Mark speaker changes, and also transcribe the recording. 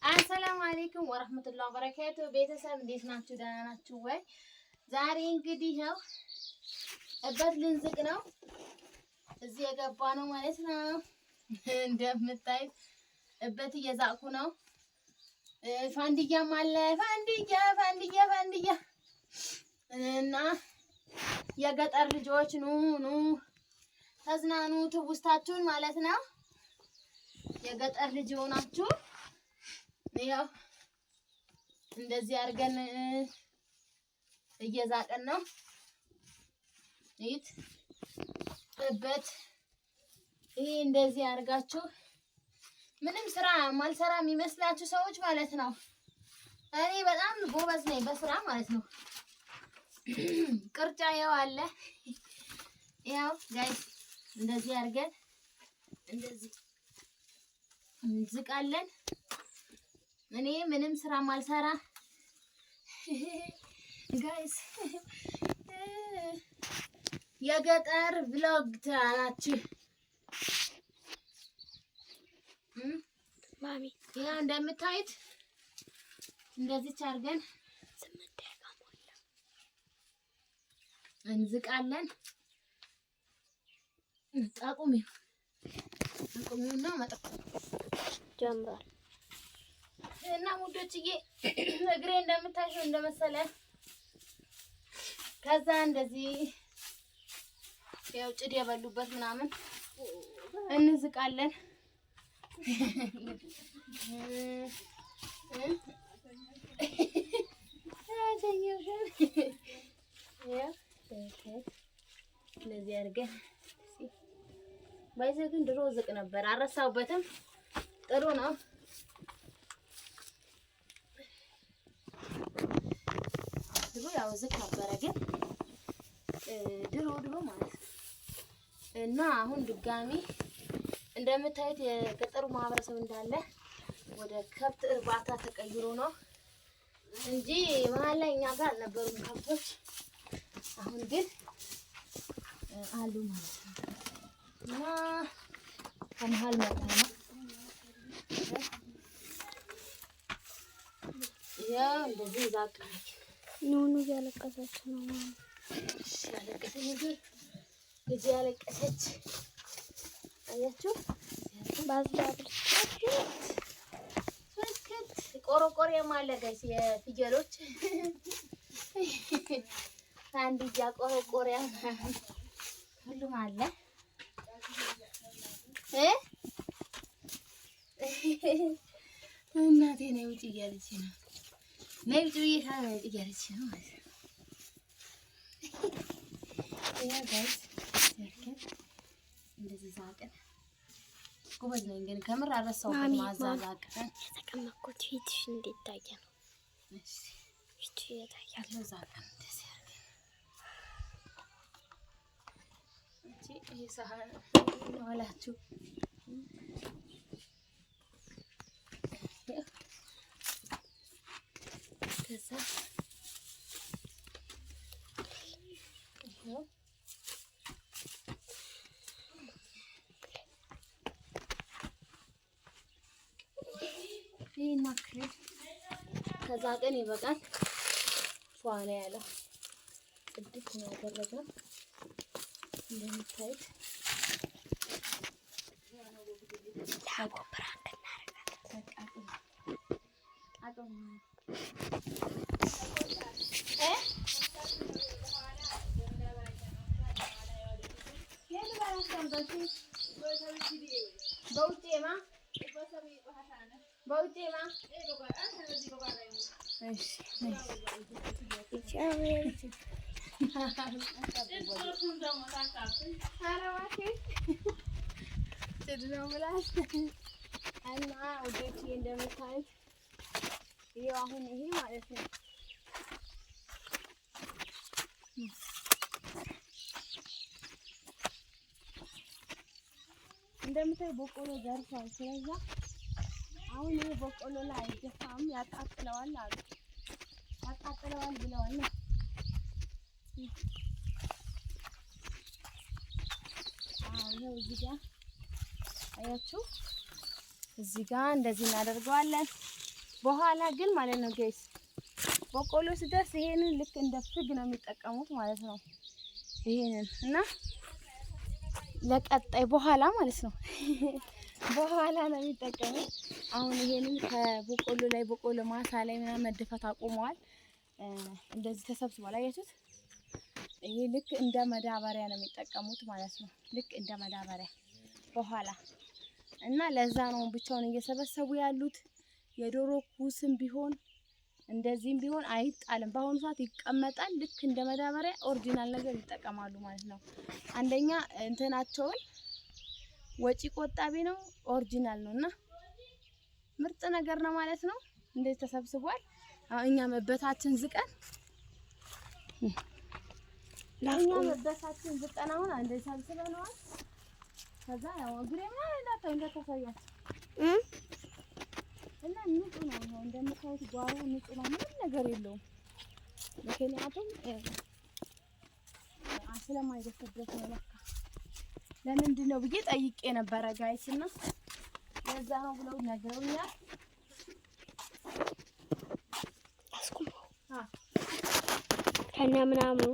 Speaker 1: አሰላሙ አለይኩም ወራህመቱላሂ ወበረካቱ። ቤተሰብ እንዴት ናችሁ? ደህና ናችሁ ወይ? ዛሬ እንግዲህ ያው እበት ልንዝቅ ነው እዚህ የገባ ነው ማለት ነው። እንደምታዩት እበት እየዛቁ ነው። ፋንድያም አለ ፋንድያ እና የገጠር ልጆች ኑ ተዝናኑ፣ ትውስታችሁን ማለት ነው። የገጠር ልጅ ሆናችሁ ያው እንደዚህ አድርገን እየዛቀን ነው። እበት ይሄ እንደዚህ አድርጋችሁ ምንም ስራ ማልሰራ የሚመስላችሁ ሰዎች ማለት ነው። እኔ በጣም ጎበዝ ነኝ በስራ ማለት ነው። ቅርጫ ያው አለ ያው ጋይስ እንደዚህ አድርገን እንደዚህ እንዝቃለን። እኔ ምንም ስራ ማልሰራ ጋይስ የገጠር ብሎግ ታናችሁ ማሚ ያው እንደምታዩት እንደዚህ አድርገን እንዝቃለን። አቁሚውና መጣ ጀምሯል እና ሙዶችዬ እግሬ እንደምታዩት እንደመሰለ ከዛ እንደዚህ ያው ጭድ የበሉበት ምናምን እንዝቃለን። እንደዚህ አድርገን ባይዘ ግን ድሮ ዝቅ ነበር አረሳውበትም። ጥሩ ነው። ድሮ ያው ዝቅ ነበረ ግን ድሮ ማለት ነው። እና አሁን ድጋሚ እንደምታዩት የገጠሩ ማህበረሰብ እንዳለ ወደ ከብት እርባታ ተቀይሮ ነው እንጂ መሀል ላይ እኛ ጋር አልነበሩም ከብቶች። አሁን ግን አሉ ማለት ነው። እና ከመሀል መጣ ነው ያው እንደዚህ ዛቃች ኑኑ ያለቀሰች ነው ማለት እሺ። ያለቀሰች ልጅ ያለቀሰች አያችሁ። ባዛብልት ቆሮቆሪያም አለ ጋይስ የፍየሎች አንድያ ቆሮቆሪያ ሁሉም አለ። እናቴ ነው ውጪ እያለች ነው ነይ ውጪ እያለች ነው ማለት ነው። ያ ጋይስ እንደዚህ ዛቀን ጎበዝ ነኝ ግን ከምር አረሳሁበት ማዛዛቅ የተቀመጥኩት ፊትሽ እንዲታይ ነው። እሺ እቺ ያለው ዛቀን እንደዚህ አድርገን እቺ ይሄ ሳህን ነው አላችሁ። ከዛ ይሄን አክል ከዛ ቀን ይበቃል። ፏና ያለው እድክ ነው ያደረገው እንደምታዩት ያቆብራን እናረጋለን። አቆም እና ወዴት እንደምታዩት ይሄው አሁን ይሄ ማለት ነው እንደምታዩት በቆሎ ዘርፏል። ስለዚህ አሁን ይሄ በቆሎ ላይ አይደፋም ያቃጥለዋል አሉ። ያቃጥለዋል ብለዋል። ይሄው እዚህ ጋር አያችሁ፣ እዚህ ጋር እንደዚህ እናደርገዋለን። በኋላ ግን ማለት ነው ጋይስ በቆሎ ሲደርስ ይሄንን ልክ እንደ ፍግ ነው የሚጠቀሙት ማለት ነው። ይሄንን እና ለቀጣይ በኋላ ማለት ነው በኋላ ነው የሚጠቀሙት። አሁን ይሄንን ከበቆሎ ላይ በቆሎ ማሳ ላይ ምናምን መደፋት አቁመዋል። እንደዚህ ተሰብስቧል። አያችሁት? ይሄ ልክ እንደ መዳበሪያ ነው የሚጠቀሙት ማለት ነው። ልክ እንደ መዳበሪያ በኋላ እና ለዛ ነው ብቻውን እየሰበሰቡ ያሉት። የዶሮ ኩስም ቢሆን እንደዚህም ቢሆን አይጣልም። በአሁኑ ሰዓት ይቀመጣል። ልክ እንደ መዳበሪያ ኦሪጂናል ነገር ይጠቀማሉ ማለት ነው። አንደኛ እንትናቸውን ወጪ ቆጣቢ ነው፣ ኦሪጂናል ነውና ምርጥ ነገር ነው ማለት ነው። እንደዚህ ተሰብስቧል። እኛ መበታችን ዝቀን አሁን አንዴ ሰብስበነዋል። ከዛ ያው እግሬ ማለት እንደተሰያችሁ እና ንጹህ ነው። እንደምታዩት ጓሮ ንጹህ ነው፣ ምንም ነገር የለውም። ምክንያቱም ስለማይደርስበት ነው። ለካ ለምንድን ነው ብዬ ጠይቄ ነበረ ጋይስ እና ለዛ ነው ብለው ነገሩኛል።
Speaker 2: ከነ ምናምኑ